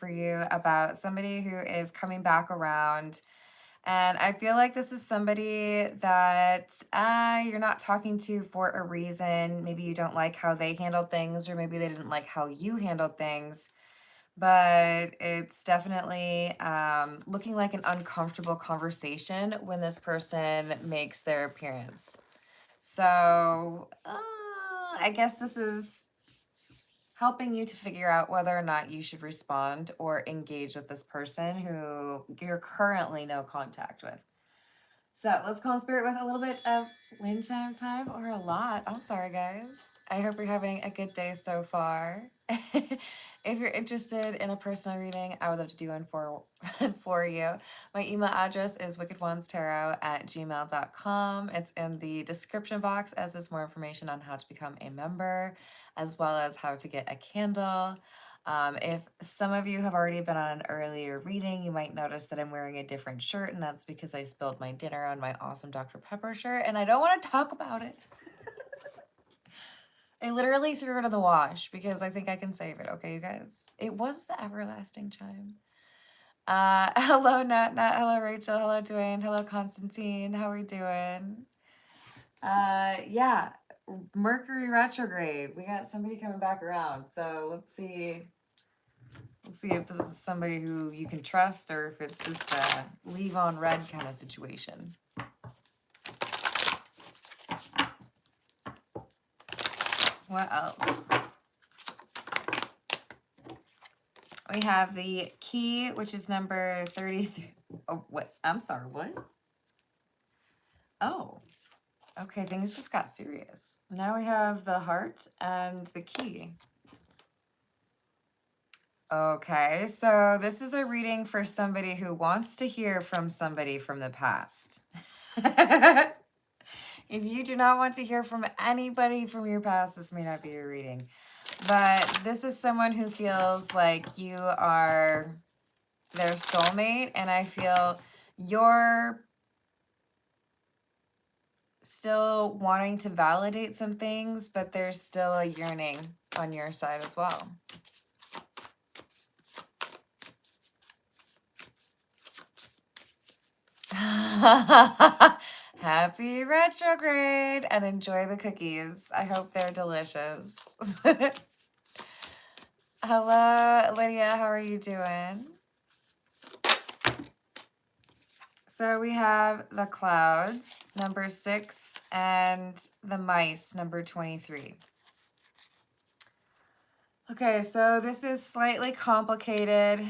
for you about somebody who is coming back around. And I feel like this is somebody that you're not talking to for a reason. Maybe you don't like how they handled things, or maybe they didn't like how you handled things. But it's definitely looking like an uncomfortable conversation when this person makes their appearance. So I guess this is helping you to figure out whether or not you should respond or engage with this person who you're currently no contact with. So let's call in spirit with a little bit of wind chime time, or a lot. I'm sorry, guys. I hope you're having a good day so far. If you're interested in a personal reading, I would love to do one for you. My email address is wickedonestarot@gmail.com. It's in the description box, as is more information on how to become a member, as well as how to get a candle. If some of you have already been on an earlier reading, you might notice that I'm wearing a different shirt, and that's because I spilled my dinner on my awesome Dr. Pepper shirt, and I don't want to talk about it. I literally threw it in the wash because I think I can save it. Okay, you guys? It was the everlasting chime. Hello, Natnet. Hello, Rachel. Hello, Dwayne. Hello, Constantine. How are we doing? Yeah, Mercury retrograde. We got somebody coming back around. So let's see. Let's see if this is somebody who you can trust, or if it's just a leave on red kind of situation. What else? We have the key, which is number 33. Oh, what? I'm sorry, what? Oh, okay, things just got serious. Now we have the heart and the key. Okay, so this is a reading for somebody who wants to hear from somebody from the past. If you do not want to hear from anybody from your past, this may not be your reading. But this is someone who feels like you are their soulmate, and I feel you're still wanting to validate some things, but there's still a yearning on your side as well. Happy retrograde, and enjoy the cookies. I hope they're delicious. Hello, Lydia. How are you doing? So we have the clouds, number 6, and the mice, number 23. Okay, so this is slightly complicated.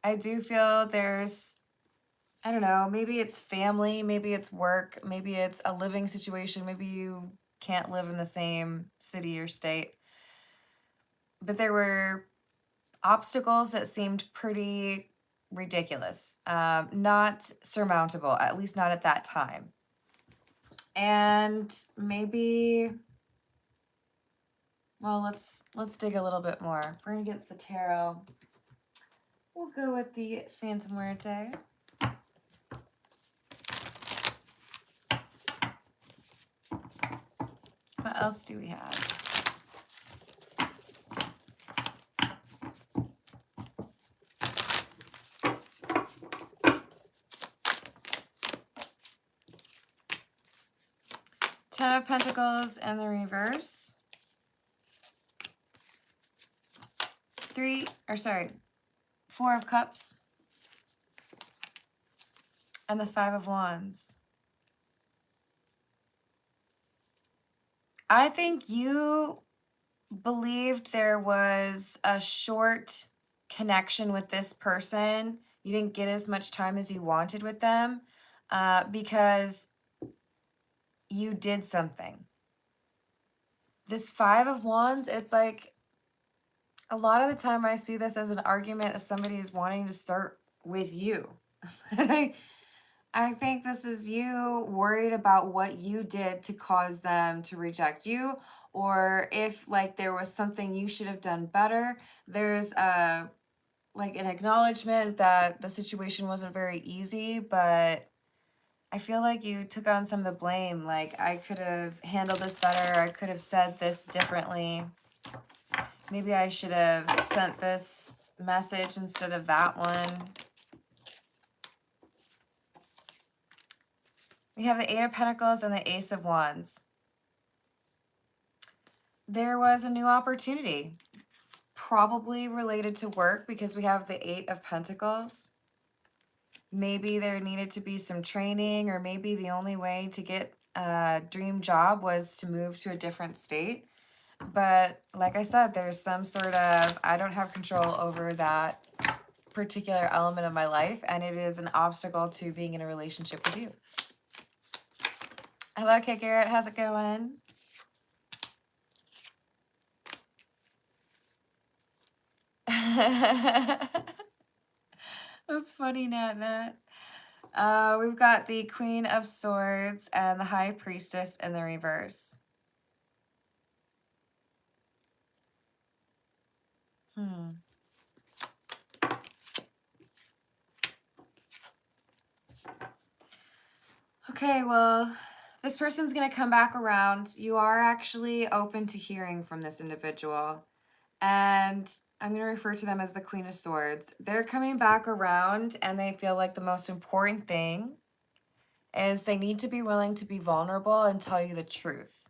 I do feel there's, I don't know, maybe it's family, maybe it's work, maybe it's a living situation, maybe you can't live in the same city or state. But there were obstacles that seemed pretty ridiculous, not surmountable, at least not at that time. And maybe, well, let's dig a little bit more. We're gonna get the tarot. We'll go with the Santa Muerte. What else do we have? Ten of Pentacles and the reverse. 4 of Cups. And the 5 of Wands. I think you believed there was a short connection with this person. You didn't get as much time as you wanted with them because you did something. This 5 of Wands, it's like a lot of the time I see this as an argument as somebody is wanting to start with you. I think this is you worried about what you did to cause them to reject you, or if like there was something you should have done better. There's like an acknowledgement that the situation wasn't very easy, but I feel like you took on some of the blame. Like, I could have handled this better. I could have said this differently. Maybe I should have sent this message instead of that one. We have the Eight of Pentacles and the Ace of Wands. There was a new opportunity, probably related to work because we have the Eight of Pentacles. Maybe there needed to be some training, or maybe the only way to get a dream job was to move to a different state. But like I said, there's some sort of, I don't have control over that particular element of my life, and it is an obstacle to being in a relationship with you. Hello, Kit Garrett. How's it going? That's funny, Natnet. We've got the Queen of Swords and the High Priestess in the reverse. Okay, well, this person's going to come back around. You are actually open to hearing from this individual. And I'm going to refer to them as the Queen of Swords. They're coming back around, and they feel like the most important thing is they need to be willing to be vulnerable and tell you the truth.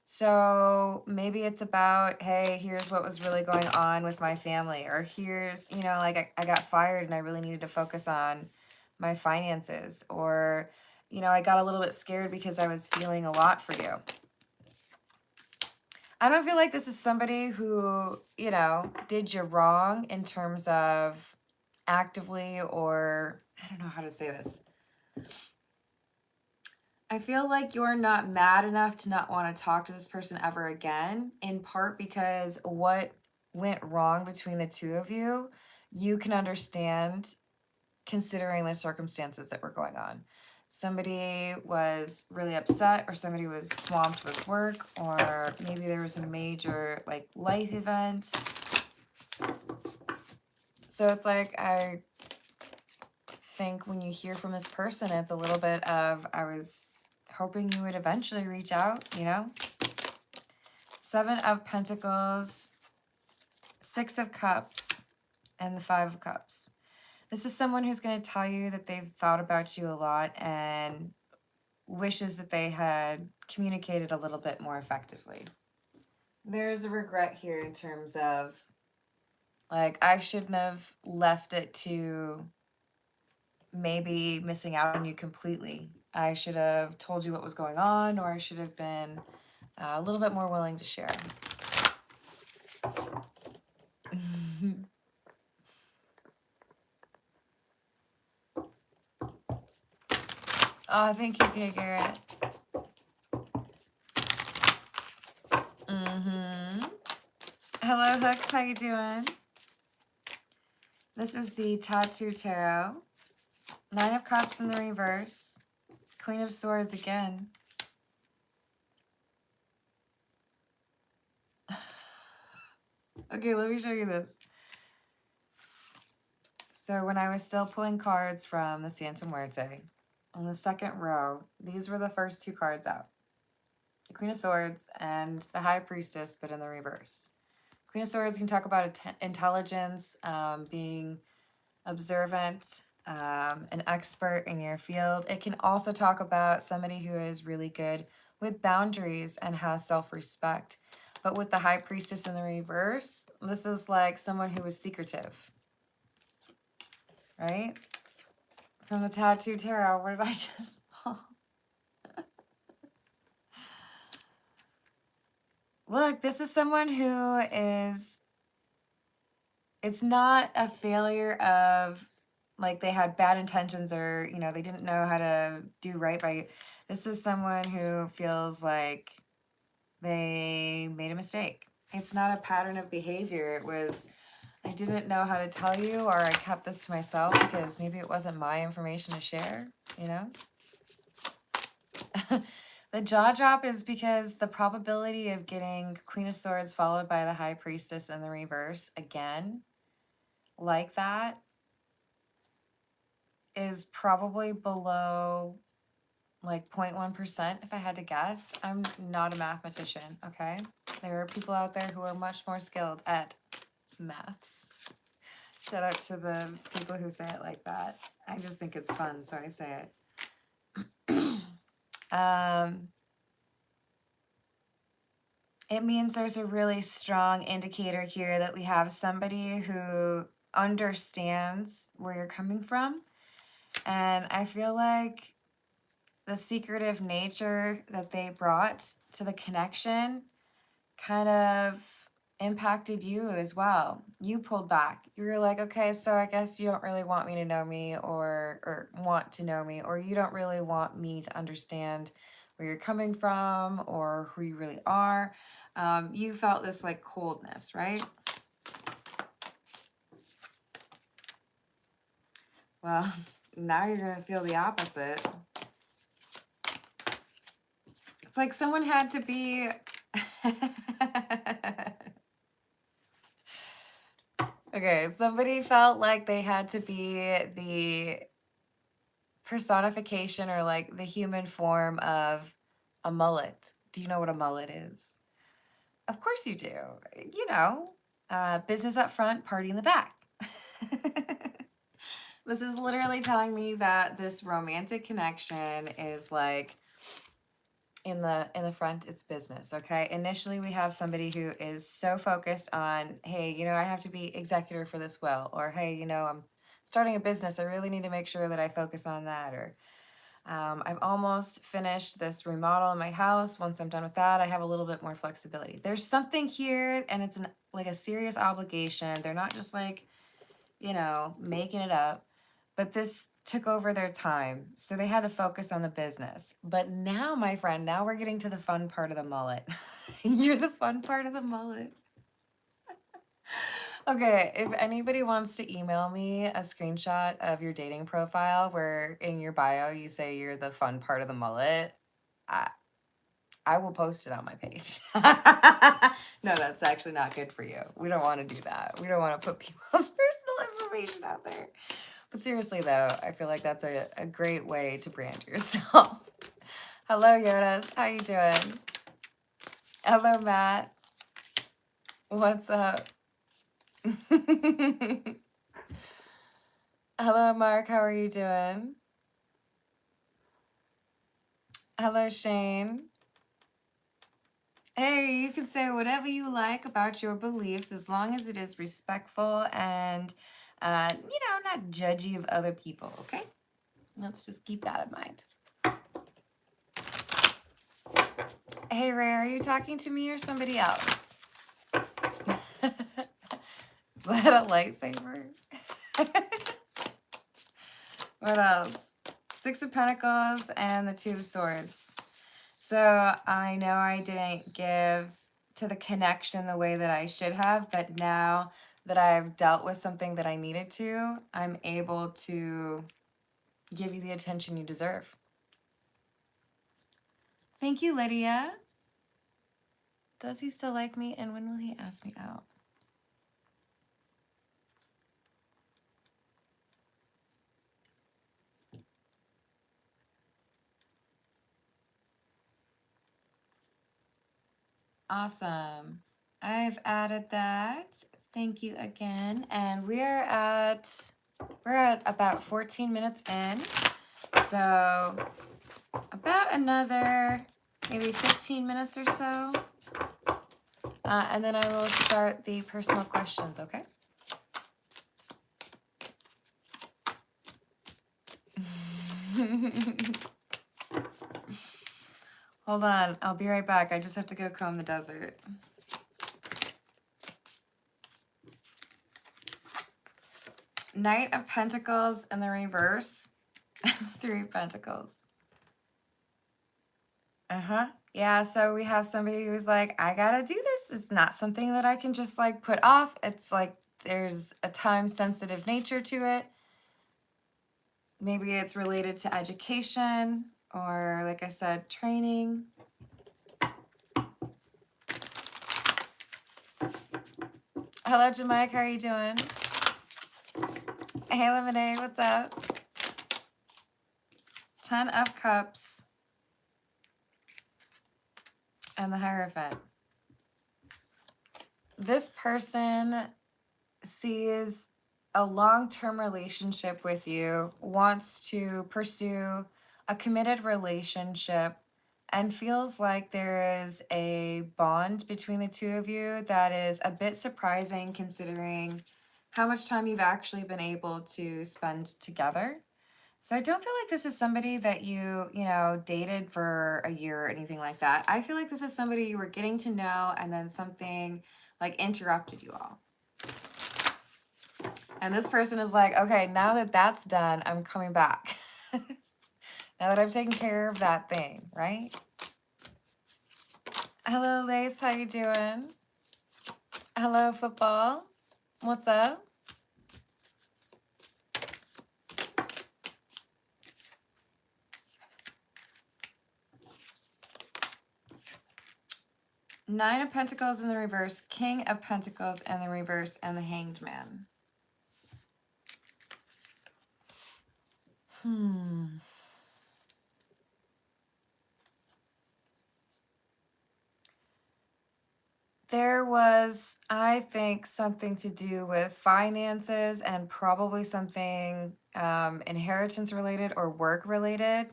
So maybe it's about, hey, here's what was really going on with my family. Or here's, you know, like I got fired and I really needed to focus on my finances. Or, you know, I got a little bit scared because I was feeling a lot for you. I don't feel like this is somebody who, you know, did you wrong in terms of actively, or I don't know how to say this. I feel like you're not mad enough to not want to talk to this person ever again, in part because what went wrong between the two of you, you can understand considering the circumstances that were going on. Somebody was really upset, or somebody was swamped with work, or maybe there was a major like life event. So it's like, I think when you hear from this person, it's a little bit of, I was hoping you would eventually reach out, you know? Seven of Pentacles, Six of Cups, and the Five of Cups. This is someone who's going to tell you that they've thought about you a lot and wishes that they had communicated a little bit more effectively. There's a regret here in terms of, like, I shouldn't have left it to maybe missing out on you completely. I should have told you what was going on, or I should have been a little bit more willing to share. Oh, thank you, Kay Garrett. Hello, Hooks. How you doing? This is the Tattoo Tarot. Nine of Cups in the reverse. Queen of Swords again. Okay, let me show you this. So when I was still pulling cards from the Santa Muerte, on the second row, these were the first two cards out. The Queen of Swords and the High Priestess, but in the reverse. Queen of Swords can talk about intelligence, being observant, an expert in your field. It can also talk about somebody who is really good with boundaries and has self-respect. But with the High Priestess in the reverse, this is like someone who is secretive, right? From the Tattoo Tarot, what did I just pull? Look, this is someone who is, it's not a failure of, like, they had bad intentions, or, you know, they didn't know how to do right by you. This is someone who feels like they made a mistake. It's not a pattern of behavior. It was, I didn't know how to tell you, or I kept this to myself because maybe it wasn't my information to share, you know? The jaw drop is because the probability of getting Queen of Swords followed by the High Priestess in the reverse again, like that, is probably below like 0.1% if I had to guess. I'm not a mathematician, okay? There are people out there who are much more skilled at maths. Shout out to the people who say it like that. I just think it's fun, so I say it. It means there's a really strong indicator here that we have somebody who understands where you're coming from. And I feel like the secretive nature that they brought to the connection kind of impacted you as well. You pulled back. You were like, okay, so I guess you don't really want me to know me or want to know me, or you don't really want me to understand where you're coming from or who you really are. You felt this like coldness, right? Well, now you're going to feel the opposite. It's like someone had to be... Okay, somebody felt like they had to be the personification or like the human form of a mullet. Do you know what a mullet is? Of course you do. You know, business up front, party in the back. This is literally telling me that this romantic connection is like in the front, it's business. Okay, initially we have somebody who is so focused on, hey, you know, I have to be executor for this will, or hey, you know, I'm starting a business, I really need to make sure that I focus on that, or I've almost finished this remodel in my house. Once I'm done with that, I have a little bit more flexibility. There's something here, and it's like a serious obligation. They're not just like, you know, making it up, but this took over their time. So they had to focus on the business. But now, my friend, now we're getting to the fun part of the mullet. You're the fun part of the mullet. Okay, if anybody wants to email me a screenshot of your dating profile where in your bio you say you're the fun part of the mullet, I will post it on my page. No, that's actually not good for you. We don't want to do that. We don't want to put people's personal information out there. But seriously, though, I feel like that's a great way to brand yourself. Hello, Yodas. How you doing? Hello, Matt. What's up? Hello, Mark. How are you doing? Hello, Shane. Hey, you can say whatever you like about your beliefs as long as it is respectful and, you know, not judgy of other people, okay? Let's just keep that in mind. Hey, Ray, are you talking to me or somebody else? Is that a lightsaber? What else? Six of Pentacles and the Two of Swords. So I know I didn't give to the connection the way that I should have, but now that I've dealt with something that I needed to, I'm able to give you the attention you deserve. Thank you, Lydia. Does he still like me, and when will he ask me out? Awesome. I've added that. Thank you again. And we're at about 14 minutes in. So about another maybe 15 minutes or so. And then I will start the personal questions, okay? Hold on, I'll be right back. I just have to go comb the desert. Knight of Pentacles in the reverse. Three of Pentacles. Yeah, so we have somebody who's like, I gotta do this. It's not something that I can just like put off. It's like there's a time-sensitive nature to it. Maybe it's related to education or, like I said, training. Hello, Jamaica. How are you doing? Hey, Lemonade. What's up? 10 of Cups and the Hierophant. This person sees a long-term relationship with you, wants to pursue a committed relationship, and feels like there is a bond between the two of you that is a bit surprising considering how much time you've actually been able to spend together. So I don't feel like this is somebody that you dated for a year or anything like that. I feel like this is somebody you were getting to know and then something like interrupted you all. And this person is like, okay, now that that's done, I'm coming back. Now that I've taken care of that thing, right? Hello, Lace. How you doing? Hello, football. What's up? Nine of Pentacles in the reverse, King of Pentacles in the reverse, and the Hanged Man. There was, I think, something to do with finances and probably something inheritance related or work related.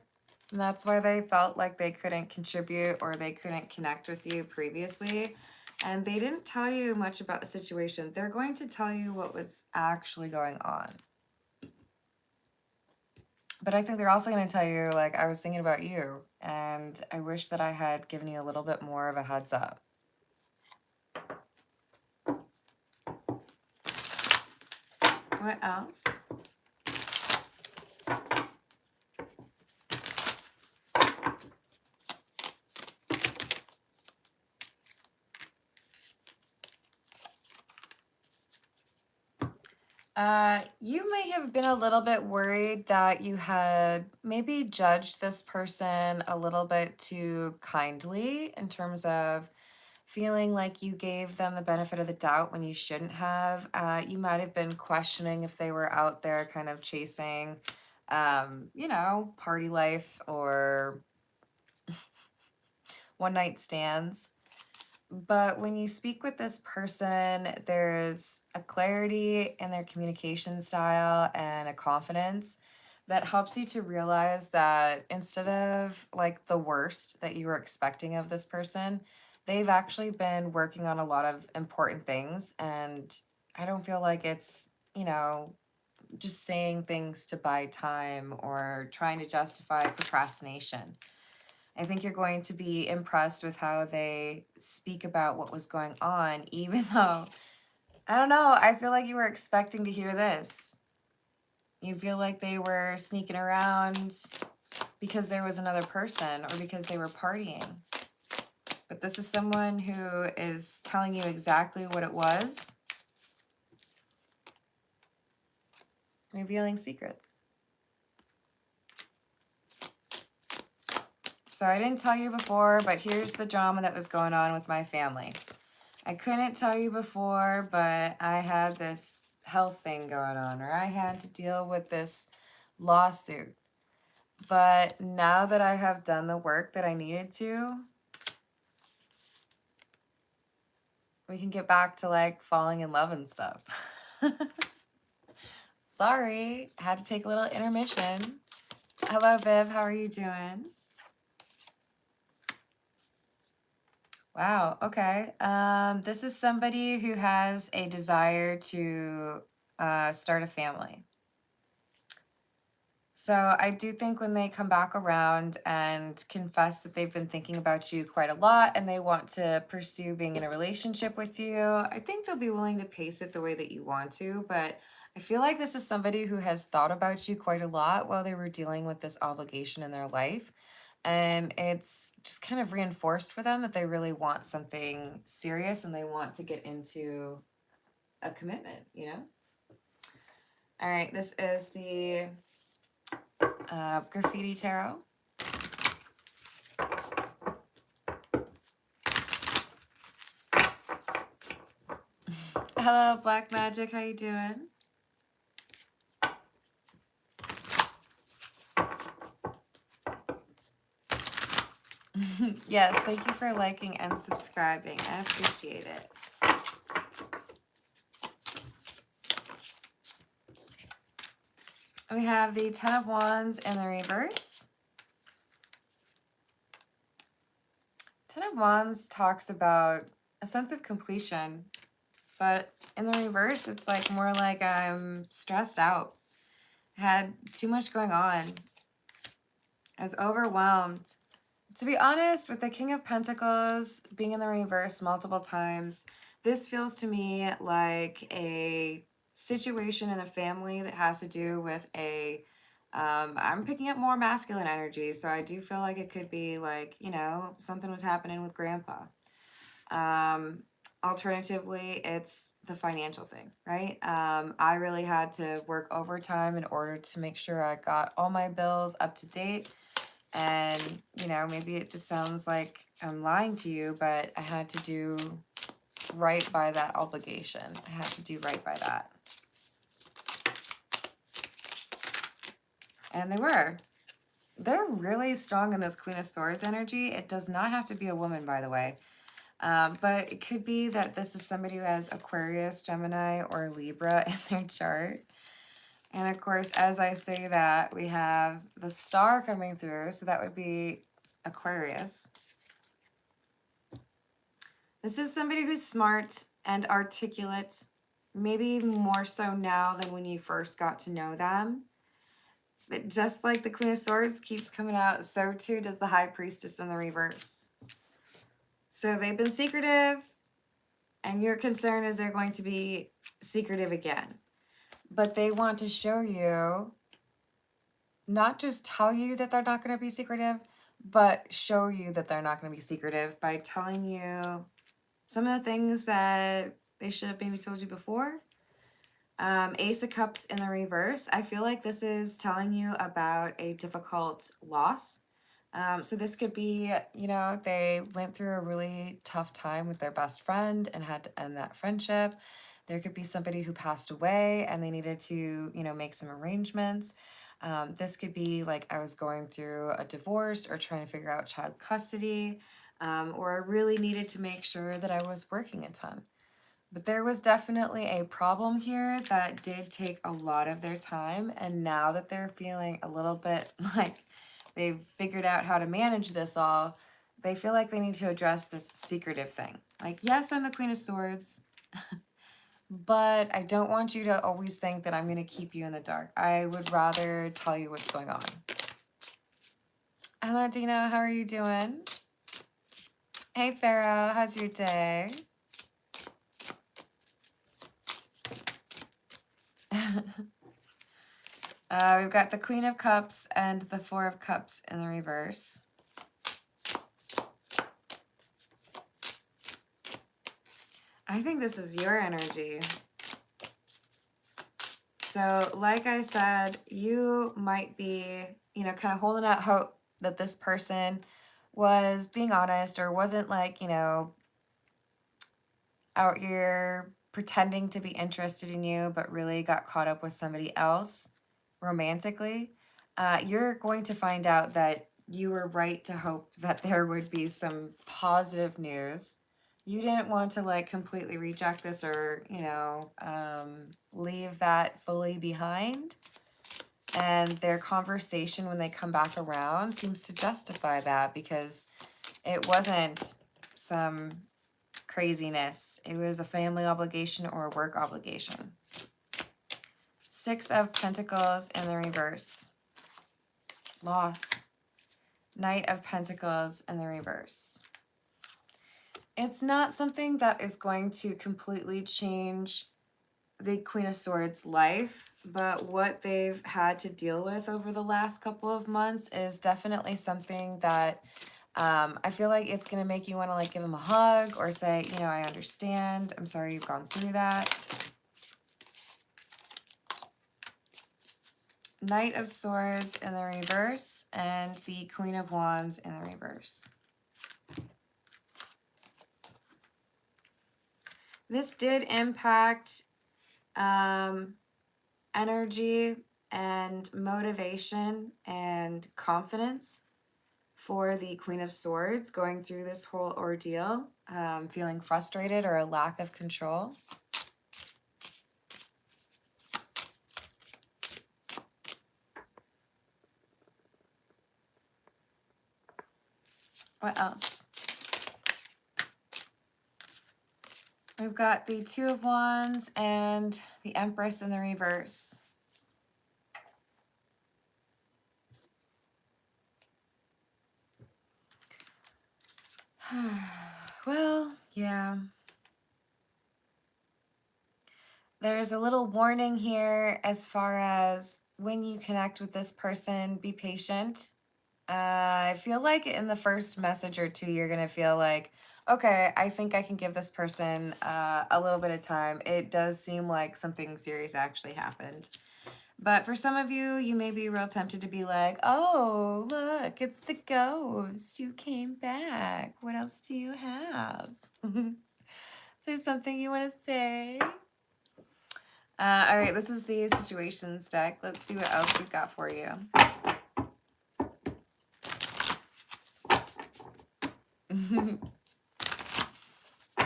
And that's why they felt like they couldn't contribute or they couldn't connect with you previously. And they didn't tell you much about the situation. They're going to tell you what was actually going on. But I think they're also going to tell you, like, I was thinking about you and I wish that I had given you a little bit more of a heads up. What else? You may have been a little bit worried that you had maybe judged this person a little bit too kindly in terms of feeling like you gave them the benefit of the doubt when you shouldn't have. You might have been questioning if they were out there kind of chasing, party life or one night stands. But when you speak with this person, there's a clarity in their communication style and a confidence that helps you to realize that instead of like the worst that you were expecting of this person, they've actually been working on a lot of important things. And I don't feel like it's, just saying things to buy time or trying to justify procrastination. I think you're going to be impressed with how they speak about what was going on, even though, I don't know, I feel like you were expecting to hear this. You feel like they were sneaking around because there was another person or because they were partying. But this is someone who is telling you exactly what it was, revealing secrets. So I didn't tell you before, but here's the drama that was going on with my family. I couldn't tell you before, but I had this health thing going on, or I had to deal with this lawsuit. But now that I have done the work that I needed to, we can get back to like falling in love and stuff. Sorry, I had to take a little intermission. Hello, Viv, how are you doing? Wow, okay. This is somebody who has a desire to start a family. So I do think when they come back around and confess that they've been thinking about you quite a lot and they want to pursue being in a relationship with you, I think they'll be willing to pace it the way that you want to. But I feel like this is somebody who has thought about you quite a lot while they were dealing with this obligation in their life. And it's just kind of reinforced for them that they really want something serious and they want to get into a commitment, All right, this is the Graffiti Tarot. Hello, Black Magic. How you doing? Yes, thank you for liking and subscribing. I appreciate it. We have the Ten of Wands in the reverse. Ten of Wands talks about a sense of completion, but in the reverse, it's like more like I'm stressed out. I had too much going on. I was overwhelmed. To be honest, with the King of Pentacles being in the reverse multiple times, this feels to me like a situation in a family that has to do with a, I'm picking up more masculine energy, so I do feel like it could be like, you know, something was happening with grandpa. Alternatively, it's the financial thing, right? I really had to work overtime in order to make sure I got all my bills up to date. And, you know, maybe it just sounds like I'm lying to you, but I had to do right by that obligation. I had to do right by that. And they were. They're really strong in this Queen of Swords energy. It does not have to be a woman, by the way. But it could be that this is somebody who has Aquarius, Gemini, or Libra in their chart. And of course, as I say that, we have the star coming through. So that would be Aquarius. This is somebody who's smart and articulate, maybe more so now than when you first got to know them. But just like the Queen of Swords keeps coming out, so too does the High Priestess in the reverse. So they've been secretive, and your concern is they're going to be secretive again. But they want to show you, not just tell you that they're not going to be secretive, but show you that they're not going to be secretive by telling you some of the things that they should have maybe told you before. Ace of Cups in the reverse. I feel like this is telling you about a difficult loss. So this could be, you know, they went through a really tough time with their best friend and had to end that friendship. There could be somebody who passed away and they needed to, you know, make some arrangements. This could be like I was going through a divorce or trying to figure out child custody, or I really needed to make sure that I was working a ton. But there was definitely a problem here that did take a lot of their time. And now that they're feeling a little bit like they've figured out how to manage this all, they feel like they need to address this secretive thing. Like, yes, I'm the Queen of Swords, but I don't want you to always think that I'm going to keep you in the dark. I would rather tell you what's going on. Hello, Dina. How are you doing? Hey, Pharaoh. How's your day? We've got the Queen of Cups and the Four of Cups in the reverse. I think this is your energy. So like I said, you might be, you know, kind of holding out hope that this person was being honest or wasn't like, you know, out here pretending to be interested in you, but really got caught up with somebody else romantically. You're going to find out that you were right to hope that there would be some positive news. You didn't want to like completely reject this or, you know, leave that fully behind. And their conversation when they come back around seems to justify that because it wasn't some craziness. It was a family obligation or a work obligation. Six of Pentacles in the reverse. Loss. Knight of Pentacles in the reverse. It's not something that is going to completely change the Queen of Swords' life, but what they've had to deal with over the last couple of months is definitely something that I feel like it's going to make you want to like give them a hug or say, you know, I understand. I'm sorry you've gone through that. Knight of Swords in the reverse and the Queen of Wands in the reverse. This did impact energy and motivation and confidence for the Queen of Swords going through this whole ordeal, feeling frustrated or a lack of control. What else? We've got the Two of Wands and the Empress in the reverse. Well, yeah. There's a little warning here as far as when you connect with this person, be patient. I feel like in the first message or two, you're going to feel like, okay, I think I can give this person a little bit of time. It does seem like something serious actually happened. But for some of you, you may be real tempted to be like, oh, look, it's the ghost. You came back. What else do you have? Is there something you want to say? All right, this is the situations deck. Let's see what else we've got for you.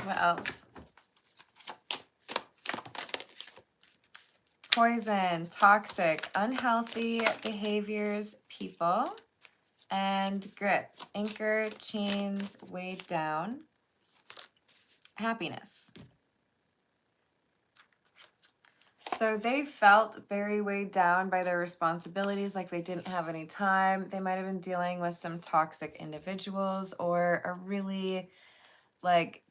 What else? Poison, toxic, unhealthy behaviors, people, and grip. Anchor, chains, weighed down. Happiness. So they felt very weighed down by their responsibilities, like they didn't have any time. They might have been dealing with some toxic individuals or a really like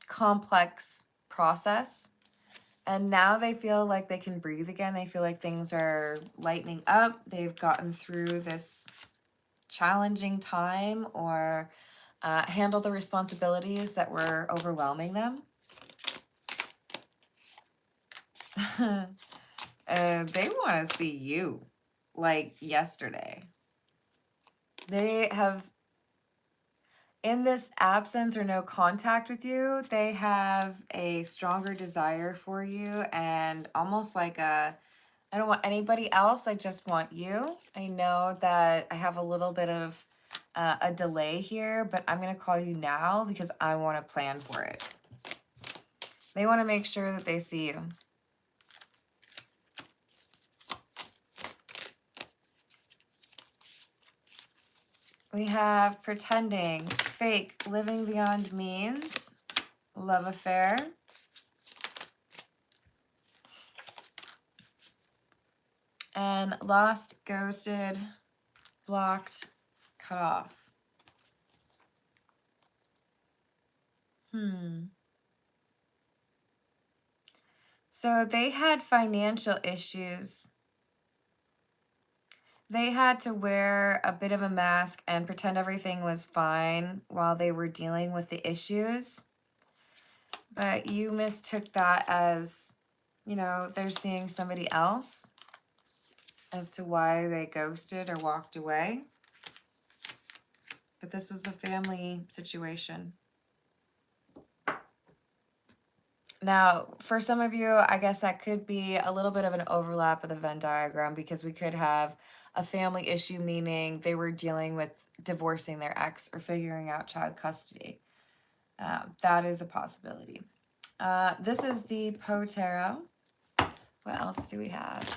complex process. And now they feel like they can breathe again. They feel like things are lightening up. They've gotten through this challenging time or handled the responsibilities that were overwhelming them. They want to see you like yesterday. They have, in this absence or no contact with you, they have a stronger desire for you and almost like a, I don't want anybody else, I just want you. I know that I have a little bit of a delay here, but I'm going to call you now because I want to plan for it. They want to make sure that they see you. We have pretending, fake, living beyond means, love affair. And lost, ghosted, blocked, cut off. So they had financial issues. They had to wear a bit of a mask and pretend everything was fine while they were dealing with the issues. But you mistook that as, you know, they're seeing somebody else as to why they ghosted or walked away. But this was a family situation. Now, for some of you, I guess that could be a little bit of an overlap of the Venn diagram because we could have a family issue, meaning they were dealing with divorcing their ex or figuring out child custody. That is a possibility. This is the Poe Tarot. What else do we have?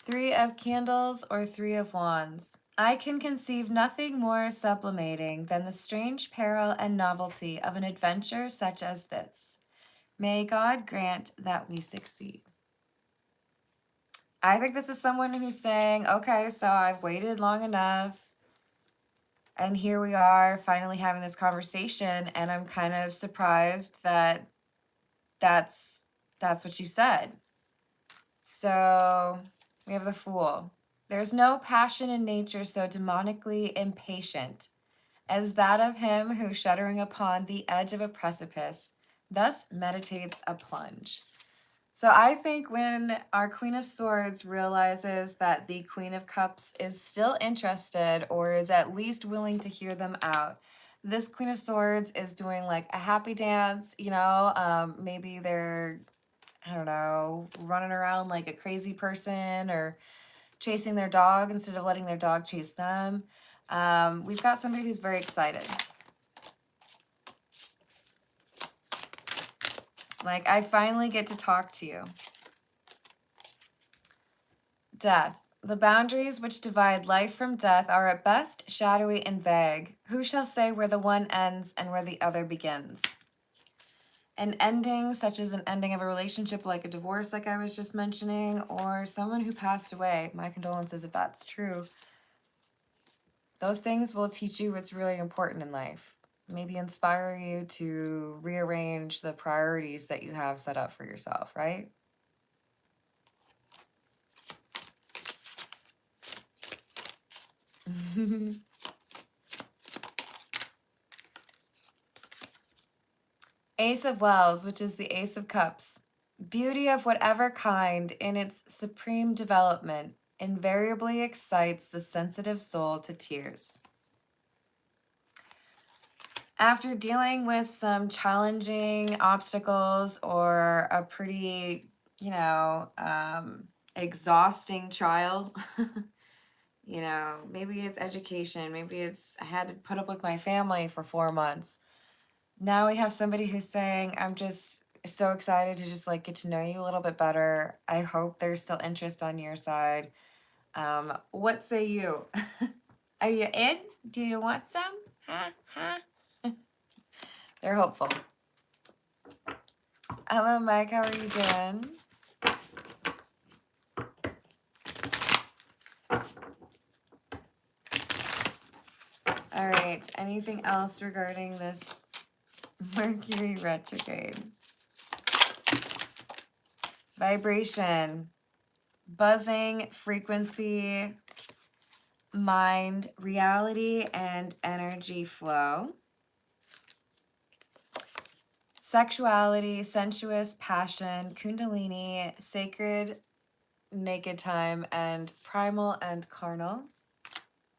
Three of Candles or Three of Wands. I can conceive nothing more sublimating than the strange peril and novelty of an adventure such as this. May God grant that we succeed. I think this is someone who's saying, okay, so I've waited long enough. And here we are finally having this conversation. And I'm kind of surprised that that's what you said. So we have the Fool. There's no passion in nature so demonically impatient as that of him who, shuddering upon the edge of a precipice, thus meditates a plunge. So I think when our Queen of Swords realizes that the Queen of Cups is still interested or is at least willing to hear them out, this Queen of Swords is doing like a happy dance, you know, maybe they're, I don't know, running around like a crazy person or chasing their dog instead of letting their dog chase them. We've got somebody who's very excited. Like, I finally get to talk to you. Death. The boundaries which divide life from death are at best shadowy and vague. Who shall say where the one ends and where the other begins? An ending, such as an ending of a relationship, like a divorce, like I was just mentioning, or someone who passed away. My condolences if that's true. Those things will teach you what's really important in life. Maybe inspire you to rearrange the priorities that you have set up for yourself, right? Ace of Wells, which is the Ace of Cups. Beauty of whatever kind in its supreme development invariably excites the sensitive soul to tears. After dealing with some challenging obstacles or a pretty, exhausting trial, maybe it's education, maybe it's I had to put up with my family for 4 months. Now we have somebody who's saying, I'm just so excited to just like get to know you a little bit better. I hope there's still interest on your side. What say you? Are you in? Do you want some? Huh? They're hopeful. Hello, Mike. How are you doing? All right. Anything else regarding this Mercury retrograde? Vibration, buzzing, frequency, mind, reality, and energy flow. Sexuality, sensuous, passion, kundalini, sacred, naked time, and primal and carnal.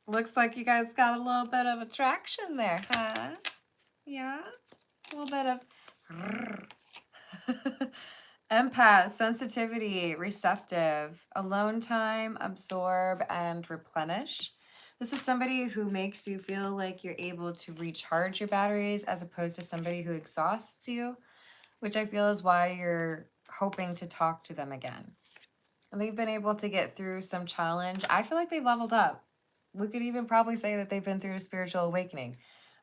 Looks like you guys got a little bit of attraction there, huh? Yeah? A little bit of... Empath, sensitivity, receptive, alone time, absorb, and replenish. This is somebody who makes you feel like you're able to recharge your batteries as opposed to somebody who exhausts you, which I feel is why you're hoping to talk to them again. And they've been able to get through some challenge. I feel like they've leveled up. We could even probably say that they've been through a spiritual awakening,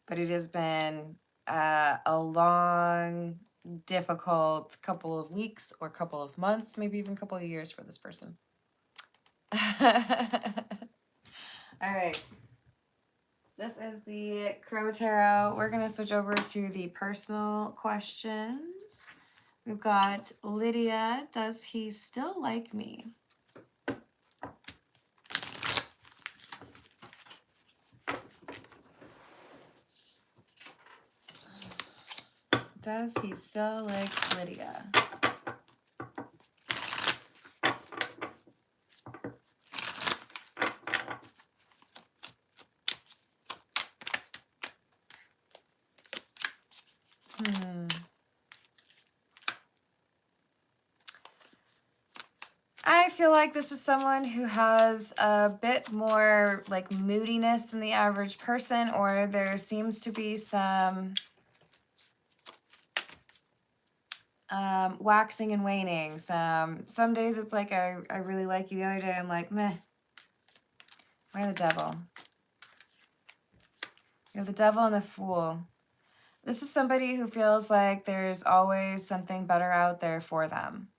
but it has been a long, difficult couple of weeks or couple of months, maybe even a couple of years for this person. All right. This is the Crow Tarot. We're going to switch over to the personal questions. We've got Lydia. Does he still like me? Does he still like Lydia? I feel like this is someone who has a bit more like moodiness than the average person, or there seems to be some waxing and waning. Some days it's like I really like you. The other day I'm like, meh. Why the devil? You have the devil and the fool. This is somebody who feels like there's always something better out there for them.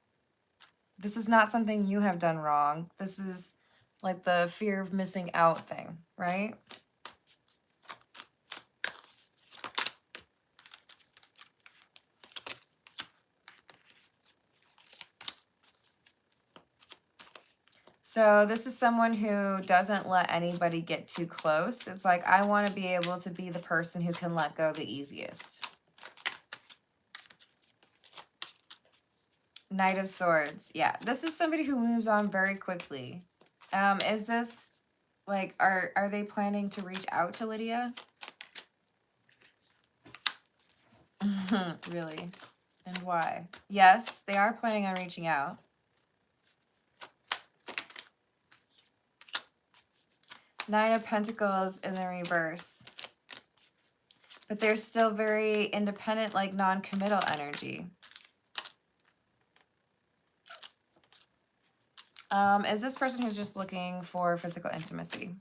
This is not something you have done wrong. This is like the fear of missing out thing, right? So this is someone who doesn't let anybody get too close. It's like, I want to be able to be the person who can let go the easiest. Knight of Swords. Yeah, this is somebody who moves on very quickly. Is this, like, are they planning to reach out to Lydia? Really? And why? Yes, they are planning on reaching out. Nine of Pentacles in the reverse. But they're still very independent, like non-committal energy. Is this person who's just looking for physical intimacy?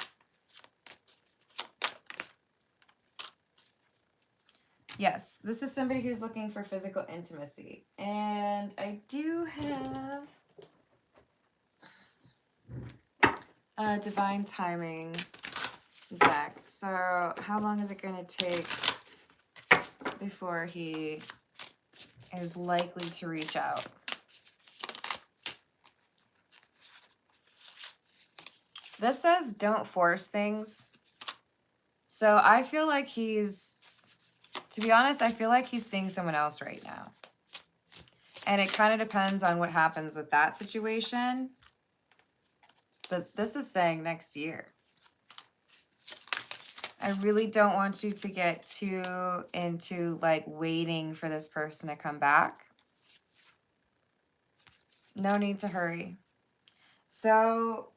Yes, this is somebody who's looking for physical intimacy. And I do have divine timing deck. So how long is it going to take before he is likely to reach out? This says don't force things. So I feel like he's, to be honest, I feel like he's seeing someone else right now. And it kind of depends on what happens with that situation. But this is saying next year. I really don't want you to get too into like waiting for this person to come back. No need to hurry. So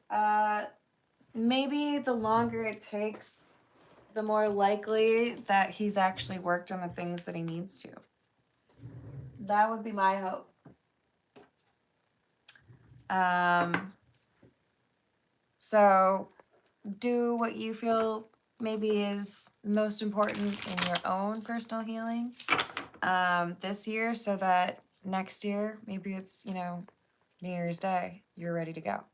maybe the longer it takes, the more likely that he's actually worked on the things that he needs to. That would be my hope. So do what you feel maybe is most important in your own personal healing this year, so that next year, maybe it's, you know, New Year's Day, you're ready to go.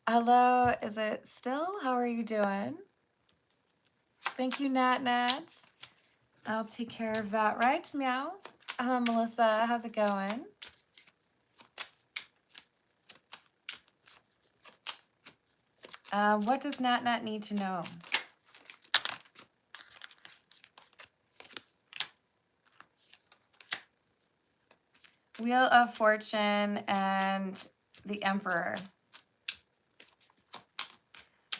Hello, is it still? How are you doing? Thank you, Natnet. I'll take care of that right meow. Hello, Melissa. How's it going? What does Natnet need to know? Wheel of Fortune and the Emperor.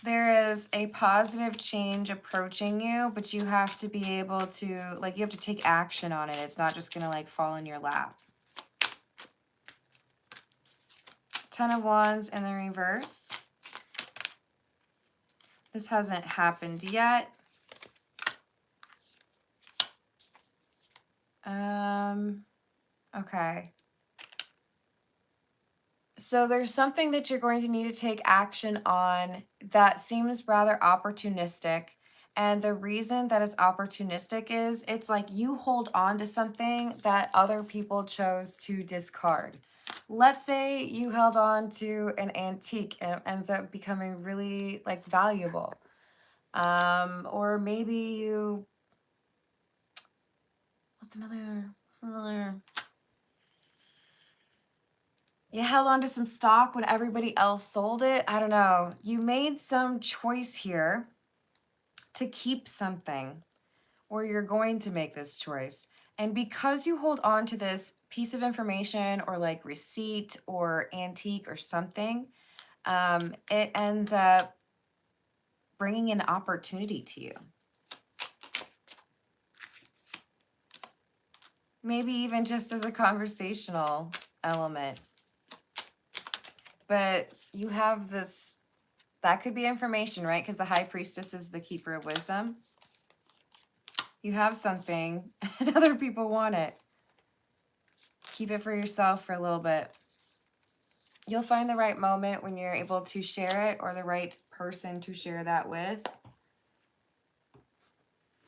There is a positive change approaching you, but you have to be able to, like, you have to take action on it. It's not just going to, like, fall in your lap. Ten of Wands in the reverse. This hasn't happened yet. Okay. So there's something that you're going to need to take action on that seems rather opportunistic. And the reason that it's opportunistic is it's like you hold on to something that other people chose to discard. Let's say you held on to an antique and it ends up becoming really like valuable. Or maybe you, what's another, you held on to some stock when everybody else sold it. I don't know. You made some choice here to keep something, or you're going to make this choice. And because you hold on to this piece of information or like receipt or antique or something, it ends up bringing an opportunity to you. Maybe even just as a conversational element. But you have this, that could be information, right? Because the High Priestess is the keeper of wisdom. You have something and other people want it. Keep it for yourself for a little bit. You'll find the right moment when you're able to share it, or the right person to share that with.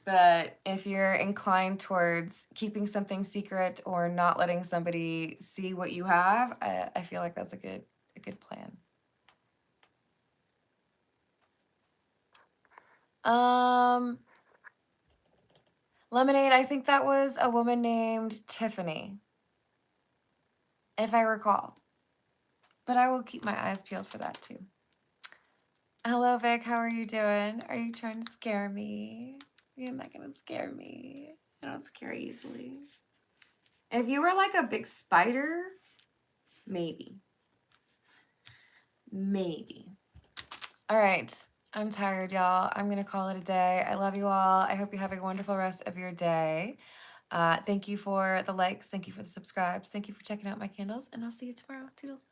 But if you're inclined towards keeping something secret or not letting somebody see what you have, I feel like that's a good plan. Lemonade, I think that was a woman named Tiffany, if I recall. But I will keep my eyes peeled for that too. Hello, Vic. How are you doing? Are you trying to scare me? You're not going to scare me. I don't scare easily. If you were like a big spider, maybe. Maybe. All right. I'm tired, y'all. I'm going to call it a day. I love you all. I hope you have a wonderful rest of your day. Thank you for the likes. Thank you for the subscribes. Thank you for checking out my candles. And I'll see you tomorrow. Toodles.